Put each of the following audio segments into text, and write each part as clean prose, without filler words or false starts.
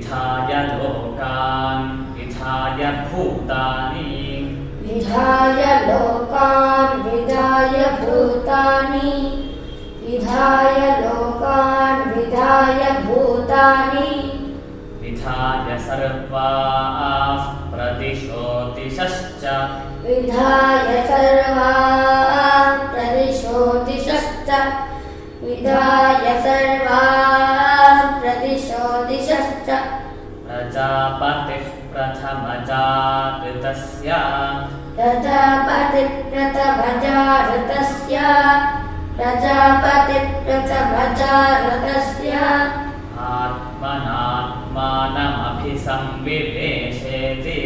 विधाय लोकान् विधाय भूतानि विधाय लोकान् विधाय भूतानि विधाय लोकान् विधाय भूतानि विधाय सर्वाः प्रदिशो दिशश्च विधाय सर्वाः प्रदिशो दिशश्च विधाय सर्वाः प्रदिशो दिशश्च प्रजापतिः प्रथमजागृतस्य प्रजापतिः प्रथमजागृतस्य प्रजापतिः प्रथमजागृतस्य आत्मनात्मानमभिसंविवेशेति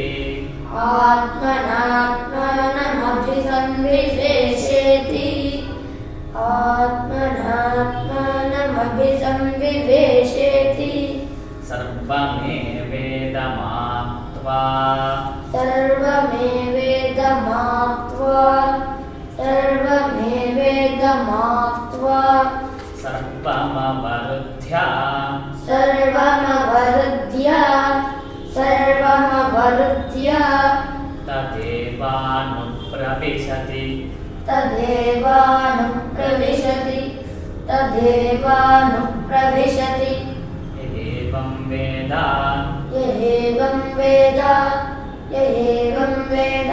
आत्मनात्मानमभिसंविवेशेति आत्मनात्मानमभिसंविवेशेति सर्वमेवेदमाप्त्वा सर्वमेवेदमाप्त्वा सर्वमेवेदमाप्त्वा सर्वमवरुध्य सर्वमवरुध्य सर्वमवरुध्य तदेवानुप्रविशति तदेवानुप्रविशति तदेवानुप्रविशति एवं वेद य एवं वेद य एवं वेद